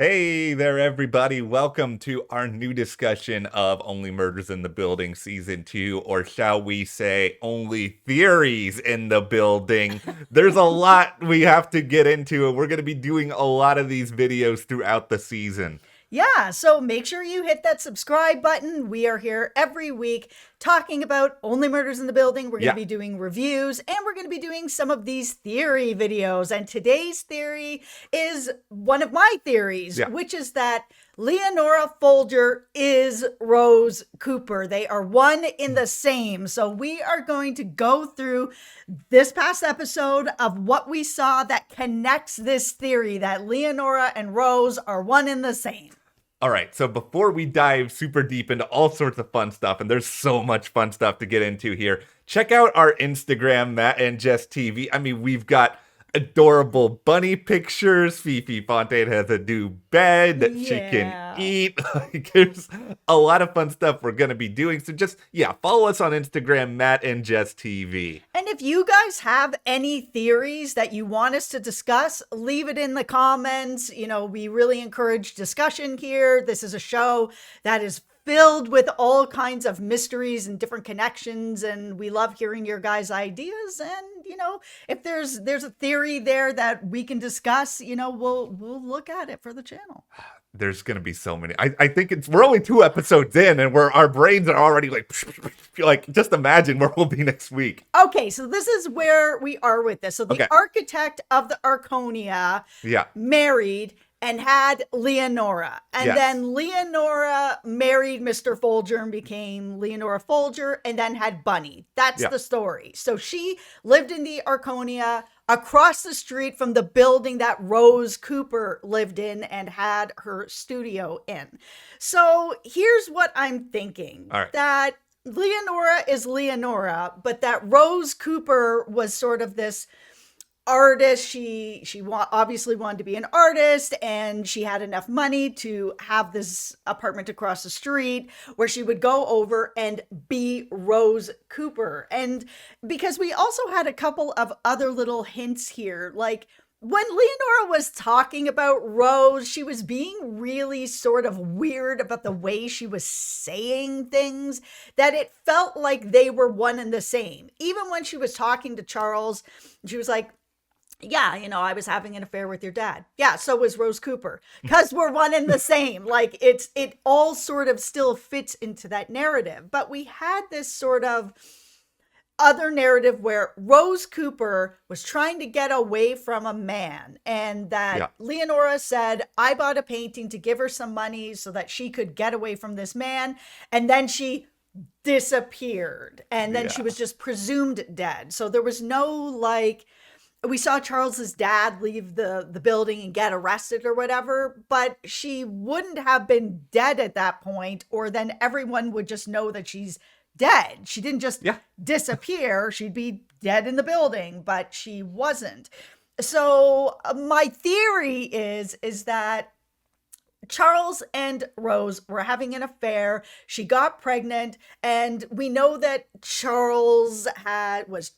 Hey there, everybody. Welcome to our new discussion of Only Murders in the Building Season 2, or shall we say, Only Theories in the Building. There's a lot we have to get into, and we're going to be doing a lot of these videos throughout the season. Yeah, so make sure you hit that subscribe button. We are here every week talking about Only Murders in the Building. We're going to Yeah. be doing reviews and we're going to be doing some of these theory videos. And today's theory is one of my theories, Yeah. which is that Leonora Folger is Rose Cooper. They are one in the same. So we are going to go through this past episode of what we saw that connects this theory that Leonora and Rose are one in the same. All right, so before we dive super deep into all sorts of fun stuff, and there's so much fun stuff to get into here, check out our Instagram, Matt and Jess TV. I mean, we've got adorable bunny pictures. Fifi Fontaine has a new bed that she can eat. Like, there's a lot of fun stuff we're going to be doing. So just, follow us on Instagram, Matt and Jess TV. And if you guys have any theories that you want us to discuss, leave it in the comments. You know, we really encourage discussion here. This is a show that is filled with all kinds of mysteries and different connections, and we love hearing your guys' ideas. And you know, if there's a theory there that we can discuss, you know, we'll look at it for the channel. There's gonna be so many. I think we're only 2 episodes in, and our brains are already like just imagine where we'll be next week. Okay, so this is where we are with this. So the architect of the Arconia married and had Leonora. And then Leonora married Mr. Folger and became Leonora Folger and then had Bunny. That's the story. So she lived in the Arconia across the street from the building that Rose Cooper lived in and had her studio in. So here's what I'm thinking. All right. That Leonora is Leonora, but that Rose Cooper was sort of this artist. She obviously wanted to be an artist, and she had enough money to have this apartment across the street where she would go over and be Rose Cooper. And because we also had a couple of other little hints here, like when Leonora was talking about Rose, she was being really sort of weird about the way she was saying things, that it felt like they were one and the same. Even when she was talking to Charles, she was like, yeah, you know, I was having an affair with your dad. Yeah, so was Rose Cooper. Because we're one and the same. Like, it all sort of still fits into that narrative. But we had this sort of other narrative where Rose Cooper was trying to get away from a man, and that Leonora said, I bought a painting to give her some money so that she could get away from this man. And then she disappeared. And then she was just presumed dead. So there was no, like, we saw Charles's dad leave the building and get arrested or whatever, but she wouldn't have been dead at that point, or then everyone would just know that she's dead. She didn't just disappear. She'd be dead in the building, but she wasn't. So my theory is that Charles and Rose were having an affair. She got pregnant, and we know that Charles was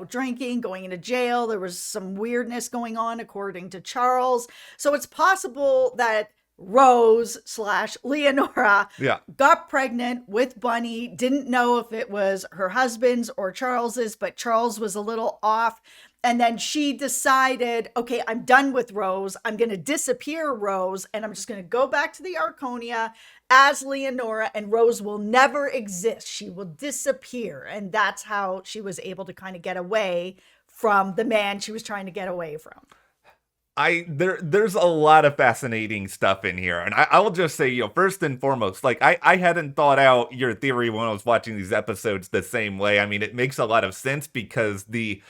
drinking, going into jail. There was some weirdness going on, according to Charles. So it's possible that Rose / Leonora got pregnant with Bunny, didn't know if it was her husband's or Charles's, but Charles was a little off. And then she decided, okay, I'm done with Rose. I'm going to disappear Rose, and I'm just going to go back to the Arconia as Leonora, and Rose will never exist. She will disappear. And that's how she was able to kind of get away from the man she was trying to get away from. There's a lot of fascinating stuff in here. And I will just say, first and foremost, like I hadn't thought out your theory when I was watching these episodes the same way. I mean, it makes a lot of sense because the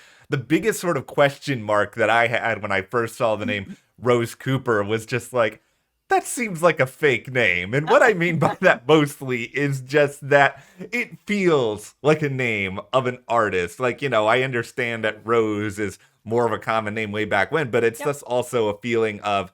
biggest sort of question mark that I had when I first saw the name Rose Cooper was just like, that seems like a fake name. And what I mean by that mostly is just that it feels like a name of an artist. Like, I understand that Rose is more of a common name way back when, but it's just also a feeling of,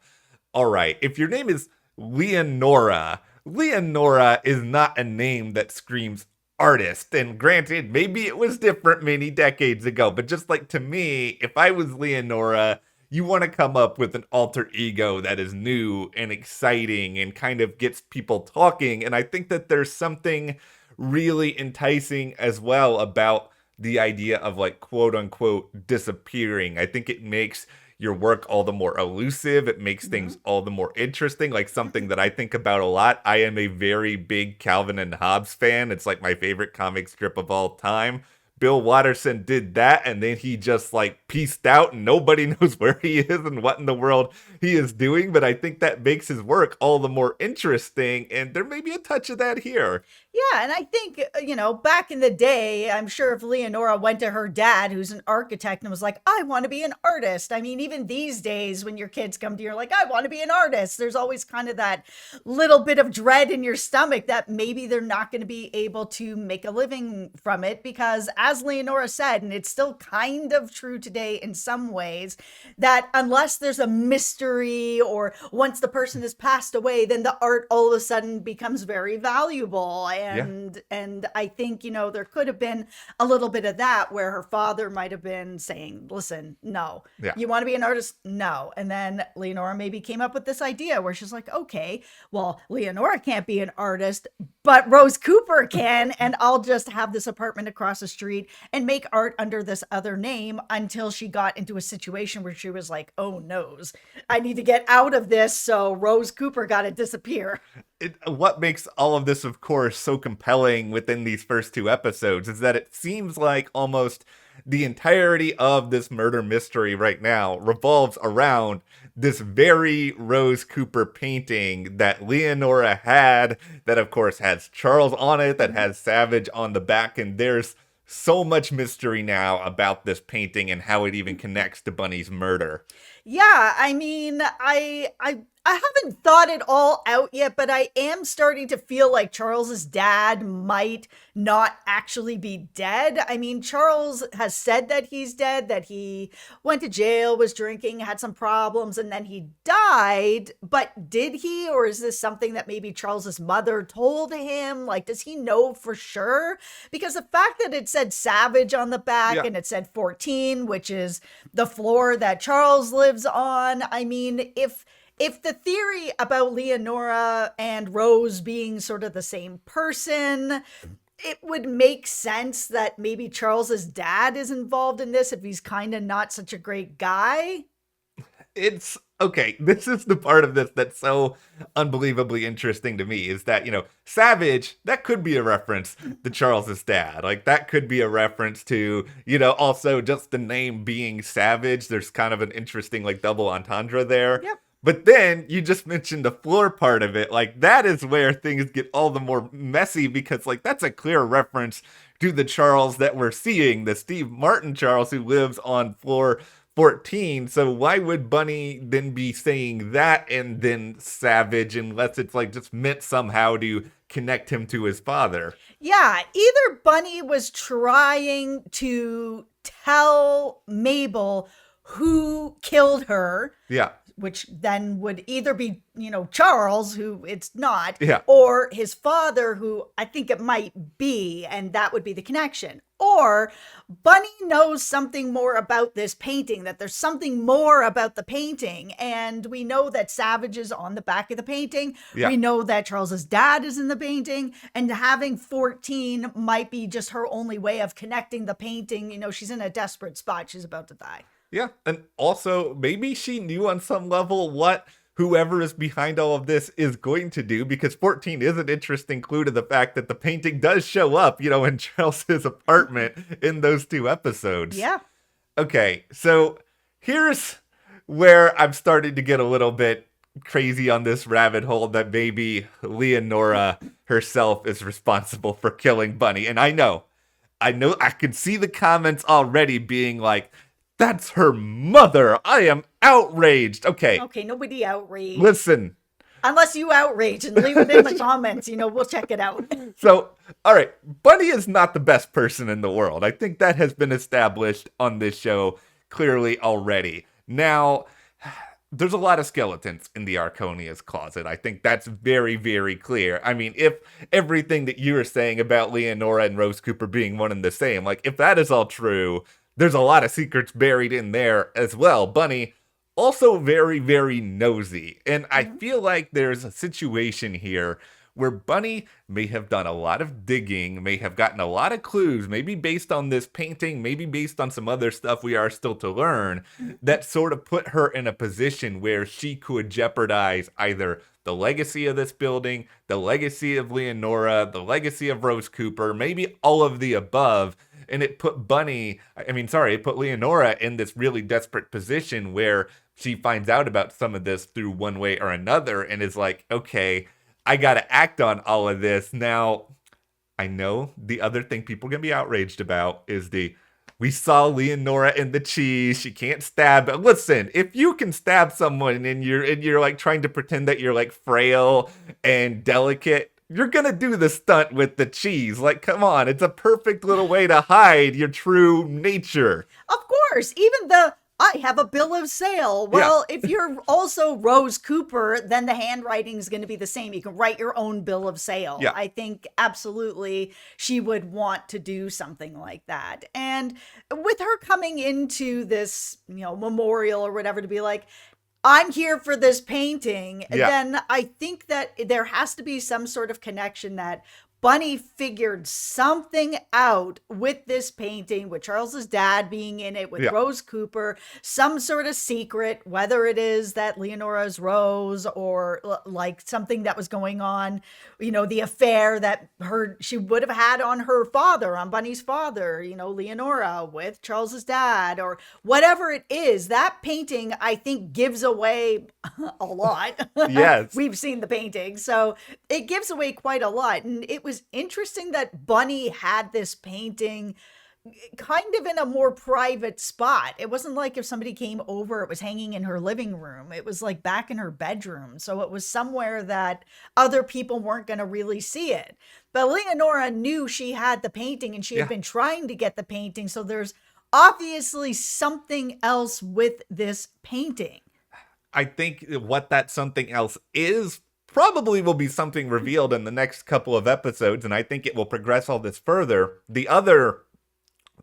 all right, if your name is Leonora is not a name that screams artist. And granted, maybe it was different many decades ago, but just like to me, if I was Leonora, you want to come up with an alter ego that is new and exciting and kind of gets people talking. And I think that there's something really enticing as well about the idea of like quote unquote disappearing. I think it makes your work all the more elusive. It makes things all the more interesting. Like something that I think about a lot. I am a very big Calvin and Hobbes fan. It's like my favorite comic strip of all time. Bill Watterson did that, and then he just like pieced out, and nobody knows where he is and what in the world he is doing. But I think that makes his work all the more interesting, and there may be a touch of that here. Yeah, and I think, back in the day, I'm sure if Leonora went to her dad, who's an architect, and was like, I want to be an artist. I mean, even these days, when your kids come to you, like, I want to be an artist, there's always kind of that little bit of dread in your stomach that maybe they're not going to be able to make a living from it. Because as Leonora said, and it's still kind of true today in some ways, that unless there's a mystery or once the person has passed away, then the art all of a sudden becomes very valuable. And I think, there could have been a little bit of that where her father might have been saying, listen, no, you want to be an artist? No. And then Leonora maybe came up with this idea where she's like, okay, well, Leonora can't be an artist, but Rose Cooper can. And I'll just have this apartment across the street and make art under this other name, until she got into a situation where she was like, oh, noes, I need to get out of this. So Rose Cooper got to disappear. What makes all of this, of course, so compelling within these first two episodes is that it seems like almost the entirety of this murder mystery right now revolves around this very Rose Cooper painting that Leonora had, that of course has Charles on it, that has Savage on the back, and there's so much mystery now about this painting and how it even connects to Bunny's murder. Yeah, I mean, I haven't thought it all out yet, but I am starting to feel like Charles's dad might not actually be dead. I mean, Charles has said that he's dead, that he went to jail, was drinking, had some problems, and then he died. But did he? Or is this something that maybe Charles's mother told him? Like, does he know for sure? Because the fact that it said Savage on the back and it said 14, which is the floor that Charles lives on. I mean, if the theory about Leonora and Rose being sort of the same person, it would make sense that maybe Charles's dad is involved in this if he's kind of not such a great guy. It's okay. This is the part of this that's so unbelievably interesting to me, is that, Savage, that could be a reference to Charles's dad. Like, that could be a reference to, also just the name being Savage. There's kind of an interesting, like, double entendre there. Yep. But then you just mentioned the floor part of it. Like, that is where things get all the more messy, because, like, that's a clear reference to the Charles that we're seeing, the Steve Martin Charles who lives on floor 14. So why would Bunny then be saying that and then Savage, unless it's like just meant somehow to connect him to his father? Yeah, either Bunny was trying to tell Mabel who killed her. Yeah. Which then would either be, Charles, who it's not, Yeah. or his father, who I think it might be, and that would be the connection. Or Bunny knows something more about this painting, that there's something more about the painting, and we know that Savage is on the back of the painting. Yeah. We know that Charles's dad is in the painting, and having 14 might be just her only way of connecting the painting. She's in a desperate spot. She's about to die. Yeah, and also maybe she knew on some level what whoever is behind all of this is going to do, because 14 is an interesting clue to the fact that the painting does show up, in Charles's apartment in those two episodes. Yeah. Okay, so here's where I'm starting to get a little bit crazy on this rabbit hole that maybe Leonora herself is responsible for killing Bunny. And I know, I can see the comments already being like, that's her mother. I am outraged. Okay, nobody outraged. Listen. Unless you outrage and leave it in the comments, we'll check it out. So, all right, Bunny is not the best person in the world. I think that has been established on this show clearly already. Now, there's a lot of skeletons in the Arconia's closet. I think that's very, very clear. I mean, if everything that you were saying about Leonora and Rose Cooper being one and the same, like, if that is all true, there's a lot of secrets buried in there as well. Bunny also very, very nosy. And I feel like there's a situation here where Bunny may have done a lot of digging, may have gotten a lot of clues, maybe based on this painting, maybe based on some other stuff we are still to learn, that sort of put her in a position where she could jeopardize either the legacy of this building, the legacy of Leonora, the legacy of Rose Cooper, maybe all of the above. And it put it put Leonora in this really desperate position where she finds out about some of this through one way or another and is like, okay, I gotta act on all of this. Now, I know the other thing people are gonna be outraged about is we saw Leonora in the cheese. She can't stab. But listen, if you can stab someone and you're like trying to pretend that you're like frail and delicate, you're gonna do the stunt with the cheese. Like, come on, it's a perfect little way to hide your true nature. Of course, even I have a bill of sale. Well, if you're also Rose Cooper, then the handwriting is going to be the same. You can write your own bill of sale. Yeah. I think absolutely she would want to do something like that. And with her coming into this, memorial or whatever to be like, I'm here for this painting, then I think that there has to be some sort of connection that Bunny figured something out with this painting, with Charles's dad being in it, with Rose Cooper, some sort of secret, whether it is that Leonora's Rose or like something that was going on, the affair that she would have had on her father, on Bunny's father, Leonora with Charles's dad, or whatever it is. That painting, I think, gives away a lot. Yes. We've seen the painting, so it gives away quite a lot. And it was interesting that Bunny had this painting kind of in a more private spot. It wasn't like if somebody came over, it was hanging in her living room. It was like back in her bedroom. So it was somewhere that other people weren't going to really see it. But Leonora knew she had the painting and she had been trying to get the painting. So there's obviously something else with this painting. I think what that something else is probably will be something revealed in the next couple of episodes, and I think it will progress all this further. The other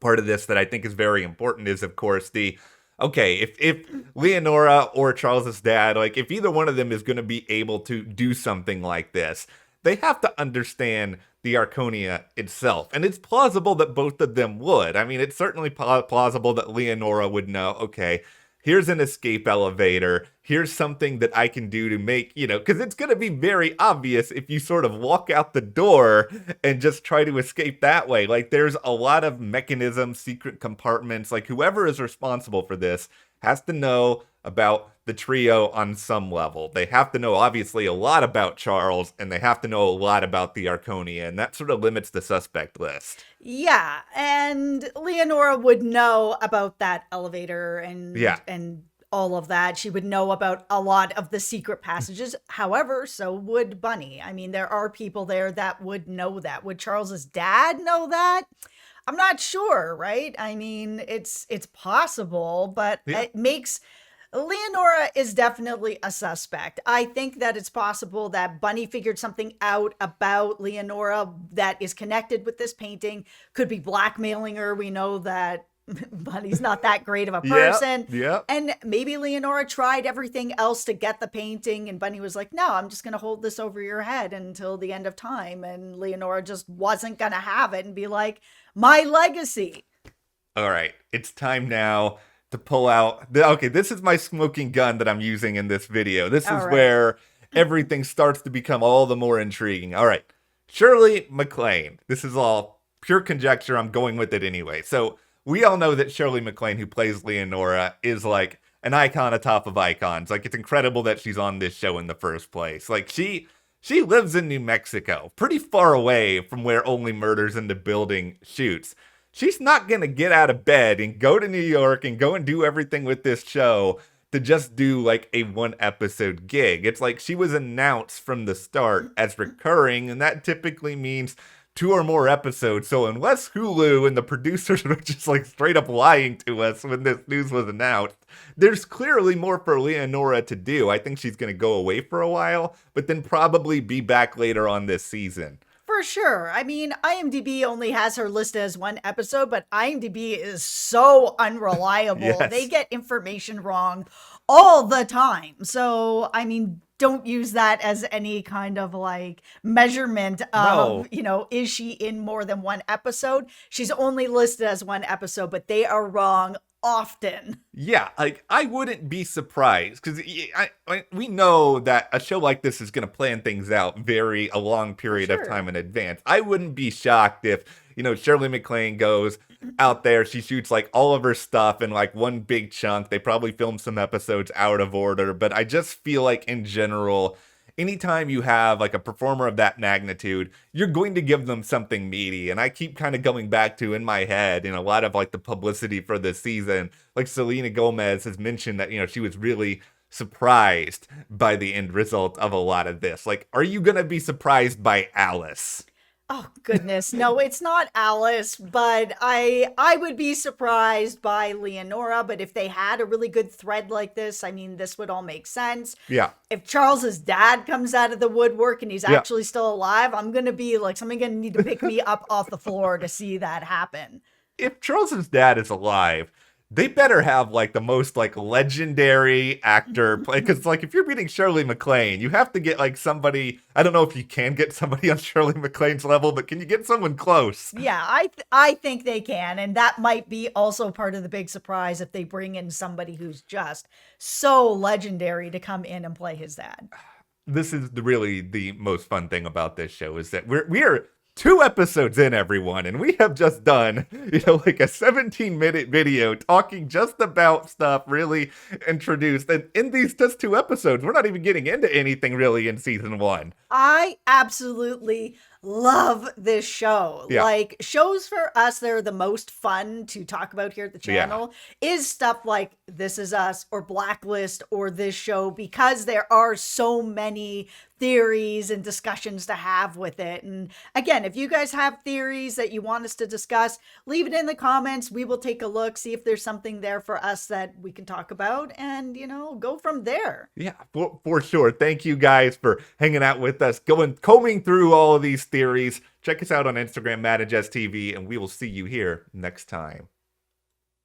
part of this that I think is very important is, of course, if Leonora or Charles's dad, like if either one of them is going to be able to do something like this, they have to understand the Arconia itself. And it's plausible that both of them would. I mean, it's certainly plausible that Leonora would know, okay, here's an escape elevator. Here's something that I can do to make, because it's going to be very obvious if you sort of walk out the door and just try to escape that way. Like, there's a lot of mechanisms, secret compartments. Like, whoever is responsible for this has to know about the trio on some level. They have to know, obviously, a lot about Charles, and they have to know a lot about the Arconia, and that sort of limits the suspect list. Yeah, and Leonora would know about that elevator and all of that. She would know about a lot of the secret passages. However, so would Bunny. I mean, there are people there that would know that. Would Charles's dad know that? I'm not sure, right? I mean, it's possible, but it makes... Leonora is definitely a suspect. I think that it's possible that Bunny figured something out about Leonora that is connected with this painting, could be blackmailing her. We know that Bunny's not that great of a person. Yep. And maybe Leonora tried everything else to get the painting, and Bunny was like, no, I'm just going to hold this over your head until the end of time. And Leonora just wasn't going to have it and be like, my legacy. All right, it's time now to pull out. Okay, this is my smoking gun that I'm using in this video. This is where everything starts to become all the more intriguing. All right, Shirley MacLaine. This is all pure conjecture. I'm going with it anyway. So we all know that Shirley MacLaine, who plays Leonora, is like an icon atop of icons. Like, it's incredible that she's on this show in the first place. Like, she lives in New Mexico, pretty far away from where Only Murders in the Building shoots. She's not going to get out of bed and go to New York and go and do everything with this show to just do like a one episode gig. It's like she was announced from the start as recurring, and that typically means 2 or more episodes. So unless Hulu and the producers were just like straight up lying to us when this news was announced, there's clearly more for Leonora to do. I think she's going to go away for a while, but then probably be back later on this season. For sure. I mean, IMDb only has her listed as 1 episode, but IMDb is so unreliable. Yes. They get information wrong all the time. So, I mean, don't use that as any kind of like measurement No. of, is she in more than one episode? She's only listed as one episode, but they are wrong often. Yeah, like I wouldn't be surprised because we know that a show like this is going to plan things out a long For period of time sure. in advance. I wouldn't be shocked if, Shirley MacLaine goes out there, she shoots like all of her stuff in like one big chunk. They probably film some episodes out of order, but I just feel like in general, anytime you have like a performer of that magnitude, you're going to give them something meaty. And I keep kind of going back to in my head in a lot of like the publicity for this season, like Selena Gomez has mentioned that, she was really surprised by the end result of a lot of this. Like, are you going to be surprised by Alice? Oh goodness. No, it's not Alice, but I would be surprised by Leonora, but if they had a really good thread like this, I mean, this would all make sense. Yeah. If Charles's dad comes out of the woodwork and he's Yeah. actually still alive, I'm going to be like somebody going to need to pick me up off the floor to see that happen. If Charles's dad is alive, they better have like the most like legendary actor play, because like if you're beating Shirley MacLaine, you have to get like somebody. I don't know if you can get somebody on Shirley MacLaine's level, but can you get someone close? Yeah, I think they can, and that might be also part of the big surprise if they bring in somebody who's just so legendary to come in and play his dad. This is really the most fun thing about this show is that we're 2 episodes in, everyone, and we have just done, like a 17-minute video talking just about stuff really introduced. And in these just 2 episodes, we're not even getting into anything really in season 1. I absolutely love this show. Yeah. Like, shows for us that are the most fun to talk about here at the channel is stuff like This Is Us or Blacklist or this show, because there are so many theories and discussions to have with it. And again, if you guys have theories that you want us to discuss, leave it in the comments. We will take a look, see if there's something there for us that we can talk about, and go from there. Yeah, for sure. Thank you guys for hanging out with us, combing through all of these theories. Check us out on Instagram, Jess TV, and we will see you here next time.